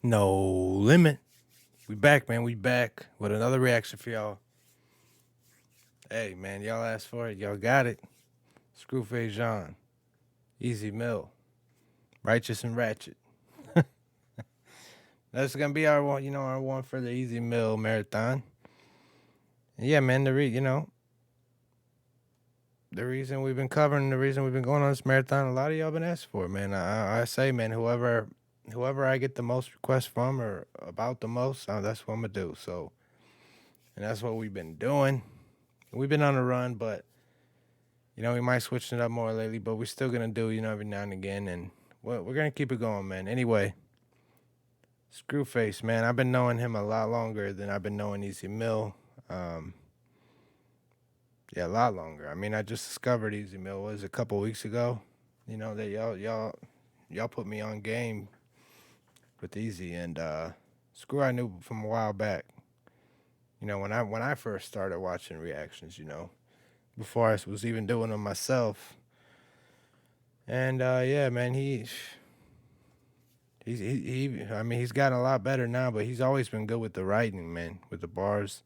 No limit. We back, man. We back with another reaction for y'all. Hey, man, y'all asked for it. Y'all got it. Screwface Jean. Easy Mill. Righteous and Ratchet. That's gonna be our one, our one for the Easy Mill marathon. And yeah, man, the reason we've been covering, the reason we've been going on this marathon, a lot of y'all been asking for it, man. I say, man, whoever I get the most requests from or about the most, that's what I'm gonna do. So, and that's what we've been doing. We've been on a run, but we might switch it up more lately. But we're still gonna do, every now and again, and we're gonna keep it going, man. Anyway, Screwface, man, I've been knowing him a lot longer than I've been knowing Easy Mill. Yeah, a lot longer. I mean, I just discovered Easy Mill a couple weeks ago. That y'all put me on game with Easy, and Screw I knew from a while back. When I first started watching reactions, before I was even doing them myself. And yeah, man, he's gotten a lot better now, but he's always been good with the writing, man, with the bars.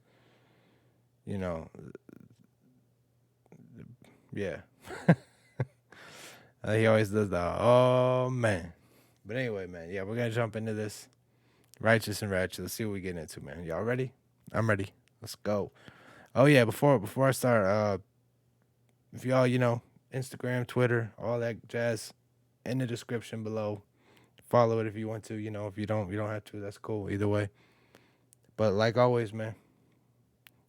Yeah. He always does the, oh, man. But anyway, man, yeah, we're going to jump into this. Righteous and Ratchet. Let's see what we get into, man. Y'all ready? I'm ready. Let's go. Oh, yeah, before I start, if y'all, Instagram, Twitter, all that jazz in the description below. Follow it if you want to. If you don't have to. That's cool. Either way. But like always, man,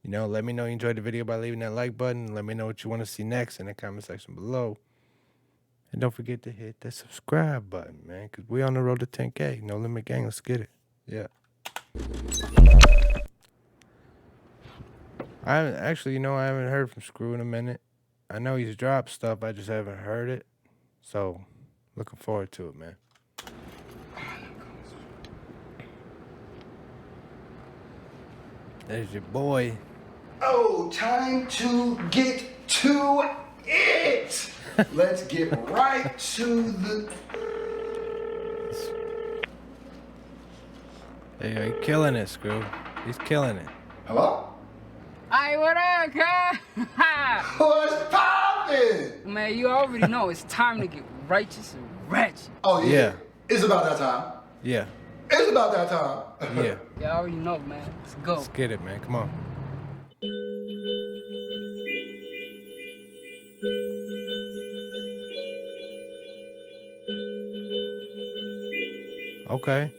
let me know you enjoyed the video by leaving that like button. Let me know what you want to see next in the comment section below. And don't forget to hit that subscribe button, man, because we on the road to 10K. No Limit Gang, let's get it. Yeah. I haven't heard from Screw in a minute. I know he's dropped stuff, I just haven't heard it. So, looking forward to it, man. There's your boy. Oh, time to get to it. Let's get right to the... Hey, he's killing it, Screw. He's killing it. Hello? Hey, what up, cuz? What's poppin'? Man, you already know it's time to get righteous and ratchet. Oh, yeah. It's about that time. Yeah. It's about that time. Yeah. Y'all already know, man. Let's go. Let's get it, man. Come on. Okay.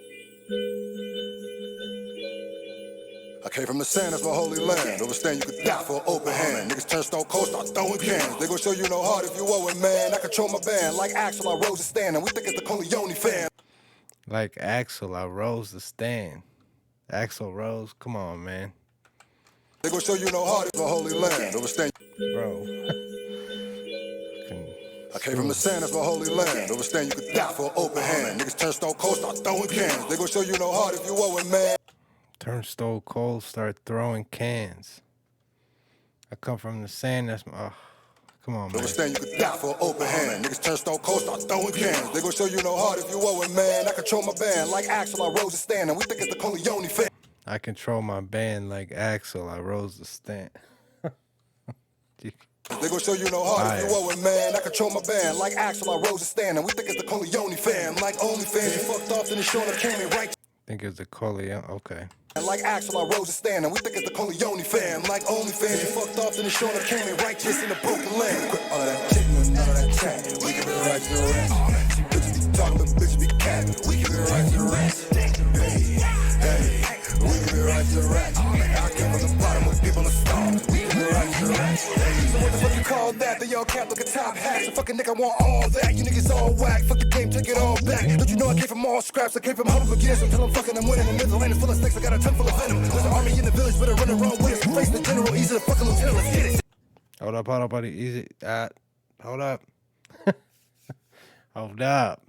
I came from the sand, that's my holy land. Overstand you could die for an open hand. Niggas turn stone cold, start throwing cans. They gon' show you no heart if you owe it, man. I control my band like Axel, I rose the stand. And we think it's the Corleone fam. Like Axel, I rose the stand. Axel Rose, come on, man. They gon' show you no heart if my holy land. Overstand. Bro. I came from the sand, that's my holy land. Overstand you could die for an open hand. Niggas turn stone cold, start throwing cans. They gon' show you no heart if you owe it, man. Turn stone cold, start throwing cans. I come from the sand, that's my... come on, man. Understand you could die for an open hand. Niggas turn stone cold, start throwing cans. They gon' show you no heart if you owe it, man. I control my band like Axel, I rose the stand. And we think it's the Corleone fam. I control my band like Axel, I rose the stand. They gon' show you no heart if you owe it, man. I control my band like Axel, I rose the stand. And we think it's the Corleone fam. Like OnlyFans, you fucked off, then it's showing up, came in right. Think it's the Corleone, okay. Like Axel, I rose the stand, and we think it's the Corleone fam. Like OnlyFans, you fucked off, then it's showing up, came in righteous in the broken land. Quit all of that chicken and none of that chat. We give it right to the rest. See bitches be talking, but bitches be capping. We give it right to the rest. Hey, we give it right to the rest. I came from the bottom with people in stars. We give it right to the rest. So what the fuck you call that? They all cap like a top hat. So fucking nigga want all that. You niggas all whack. Fuck the game, take it all back. Don't you know I came from all scraps? I came from humble beginners until I'm fucking I'm winning. The middle lane is full of snakes. I got a ton full of venom. There's an army in the village, better run the wrong way. Face the general, easy to fucking lieutenant. Let's get it. Hold up, buddy. Easy. Hold up. Hold up.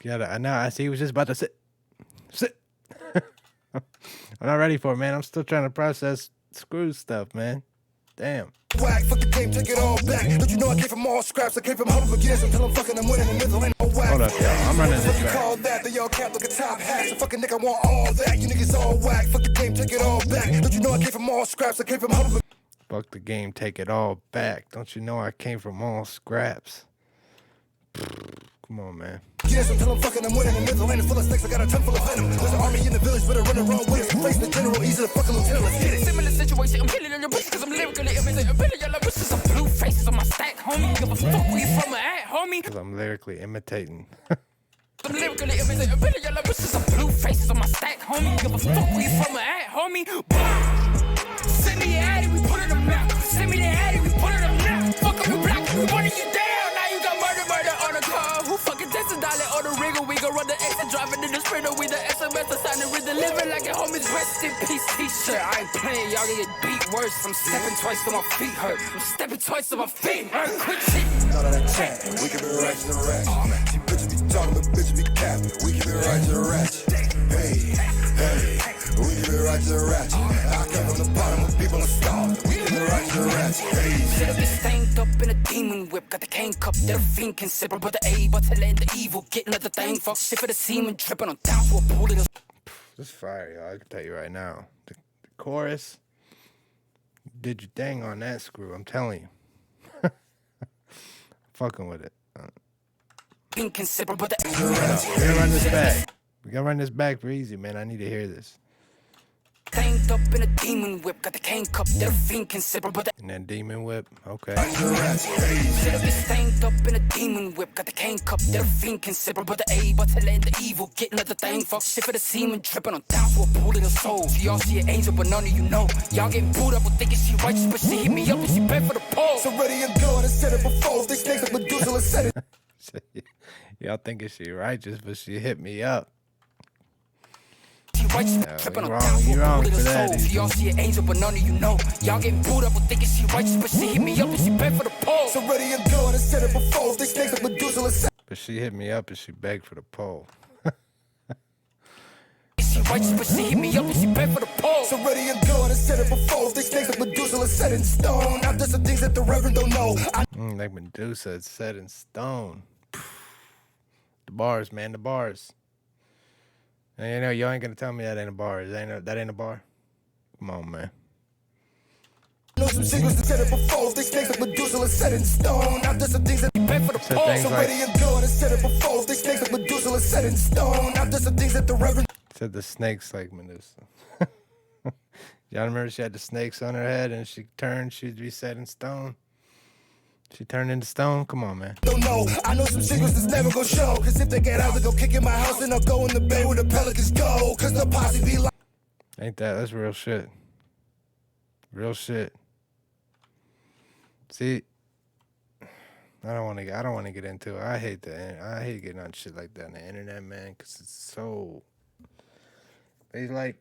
I know. I see he was just about to sit. I'm not ready for it, man. I'm still trying to process Screw stuff, man. Damn. Whack, fuck the game, take it all back. Don't you know I came from all scraps? I came from humble beginnings until I'm fucking, I'm winning the middle, ain't no whack. Hold up, y'all. I'm running this What you back. call that? They all cap look at top hats. So fucking nigga, I want all that. You niggas all whack, fuck the game, take it all back. Don't you know I came from all scraps? I came from humble. Fuck the game, take it all back. Don't you know I came from all scraps? Come on, man. Yes, until I'm fucking, I'm winning the middle, ain't full of snakes. I got a ton full of venom. There's an army in the village, better run around with us. Face the general, easy to fucking lieutenant. Let's get it. Similar situation, I'm hitting on your bitch cause I'm lyrically amazing. I'm hitting your bitches, some blue faces on my stack, homie. Give a fuck where you from or at, homie. Because I'm lyrically imitating. I'm lyrically amazing. I'm hitting your bitches, some blue faces on my stack, homie. Give a fuck where you from or at, homie. Send me the addy, we put it in the mouth. Send me the addy, we put it in the mouth. Fuck up your block, we running you down. Now you got murder on the car. Who fucking tested dollar on the rigger? We gon' run the exit, driving in the sprinter. We the SMS, the sign and deliver like a homies. Rest in peace, t-shirt. I ain't playing, y'all gonna get beat worse. I'm stepping twice till my feet hurt. I'm stepping twice till my feet hurt. Quit shit. None of that chat, we can be ratchet and ratchet. See bitches be talking, but bitches be capping. We can be ratchet and ratchet. Hey, we can be ratchet and ratchet. I came from the bottom of people and stars. We can be ratchet and ratchet. Hey, Shit up, get stained up in a demon whip. Got the cane cup, that a fiend can sip. But the A, but to let the evil get another thing. Fuck shit for the semen, tripping on down for a bullet. This is fire, y'all. I can tell you right now. The chorus, you did your thing on that screw. I'm telling you. Fucking with it. Pink and sipper, but the We gotta run this back. We gotta run this back for easy, man. I need to hear this. stained up in a demon whip. Got the cane cup, that a fiend can sip. But the And that demon whip. Okay. shit up is stained up in a demon whip. Got the cane cup, that a fiend can sip. But the A, but to let the evil get another thing. Fuck shit for the semen, dripping on down for a pool of the soul. Y'all see an angel, but none of you know. Y'all getting pulled up with thinking she righteous, but she hit me up and she bent for the pole. So ready and gone, I said it before. They snakes like Medusa, let's set it. Y'all thinking she righteous, but she hit me up. She righteous, No, tripping on you down wrong- for you a wrong pool of for the that, soul. dude. Y'all see an angel, but none of you know. Y'all getting pulled up with thinking she righteous, but she hit me up and she bent for the pole. So ready and gone, I said it before. They snakes like Medusa, let's set But she hit me up and she begged for the pole. She righteous, but she hit me up and she bent for the pole. So ready and gone, I said it before. They snakes like Medusa, let's set in stone. Now there's some things that the Reverend don't know. Like Medusa, it's set in stone. The bars, man, the bars. And you know, y'all ain't gonna tell me that ain't a bar. That ain't a bar. Come on, man. Know some secrets that said it before. They snakes like Medusa, let's set in stone. Now there's some things that Bent for the Said pole. things so like- ready and gone, I said it before. They snakes like Medusa, let's set in stone. Now there's some things that the Reverend Said the snakes like Medusa. Y'all remember she had the snakes on her head and she turned, she'd be set in stone. She turned into stone. Come on, man. don't know. I know some secrets that's never gonna show. Cause if they get out, they go kick in my house and I'll go in the bay where the pelicans go. Cause the posse be like. Ain't that? That's real shit. Real shit. See, I don't want to get into it. I hate getting on shit like that on the internet, man, because it's so. It's like,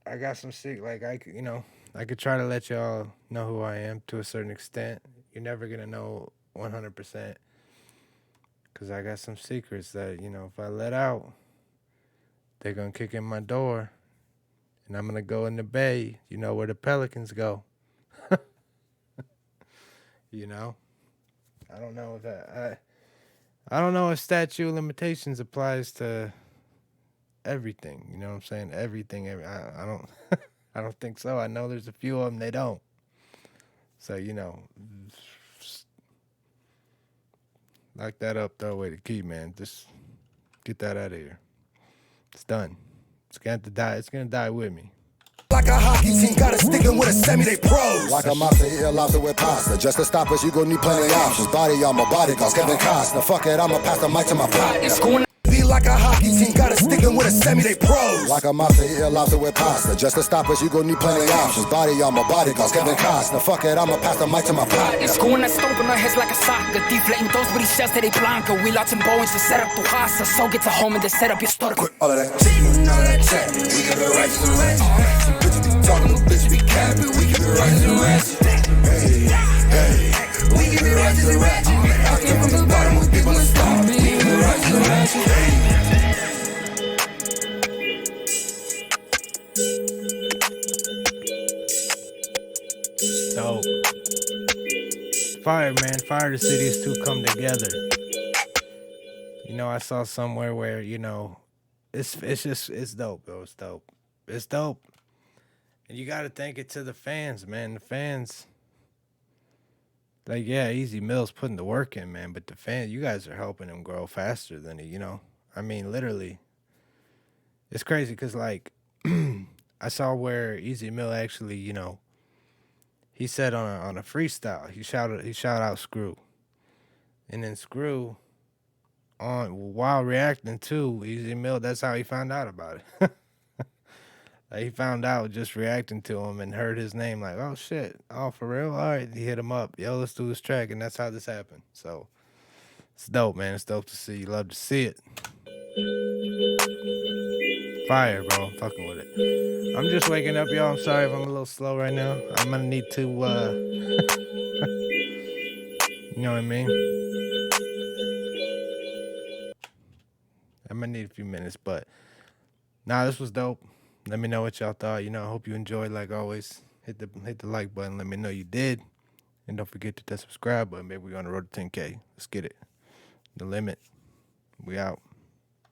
I got some sick. Like I could try to let y'all know who I am to a certain extent. You're never gonna know 100%, because I got some secrets that if I let out, they're gonna kick in my door, and I'm gonna go in the bay. You know where the pelicans go. I don't know if I don't know if statute of limitations applies to everything. You know what I'm saying? Everything. I don't. I don't think so. I know there's a few of them they don't. So lock that up. Throw away the key, man. Just get that out of here. It's done. It's gonna have to die. It's gonna die with me. Like a hockey team, gotta stick in with a semi, they pros. Like a mobster, eat a lobster with pasta. Just to stop us, you gon' need plenty of options. Body on my bodyguards, Kevin Costner. Fuck it, I'ma pass the mic to my It's partner. going Be like a hockey team, gotta stick in with a semi, they pros. Like a mobster, eat a lobster with pasta. Just to stop us, you gon' need plenty of options. Body on my bodyguards, Kevin Costner. Fuck it, I'ma pass the mic to my partner. It's going that stomping our heads like a soccer. Deflating those booty shells that they blanca. We launching Boeings to set up the casa. So get to home and then set up your store. Quit all of that cheating, all of that chat. We can be righteous and ratchet. Some bitches be talking, no bitch be capping. We can be righteous and ratchet. Hey, we can be righteous and ratchet. I came from the bottom with people and stars. We can be righteous and ratchet. Dope. fire, man. Fire the cities to come together. You know, I saw somewhere where, you know, it's dope, bro. It's dope. It's dope. And you gotta thank it to the fans, man. The fans, like, yeah, Easy Mill's putting the work in, man. But the fans, you guys are helping him grow faster than he, you know. I mean, literally. It's crazy because, like, I saw where Easy Mill actually, you know, he said on a freestyle, he shout out SCRU. And then SCRU, while reacting to Easy Mill, that's how he found out about it. Like, he found out just reacting to him and heard his name, like, oh shit, oh for real? All right, he hit him up, yo, let's do this track, and that's how this happened. So it's dope, man. It's dope to see. You love to see it. Fire, bro. I'm fucking with it. I'm just waking up, y'all. I'm sorry if I'm a little slow right now. I'm gonna need to, you know what I mean? I'm gonna need a few minutes, but nah, this was dope. Let me know what y'all thought. You know, I hope you enjoyed. Like always, hit the like button. Let me know you did, and don't forget to hit that subscribe button. Maybe we're on the road to 10K. Let's get it. The limit. We out.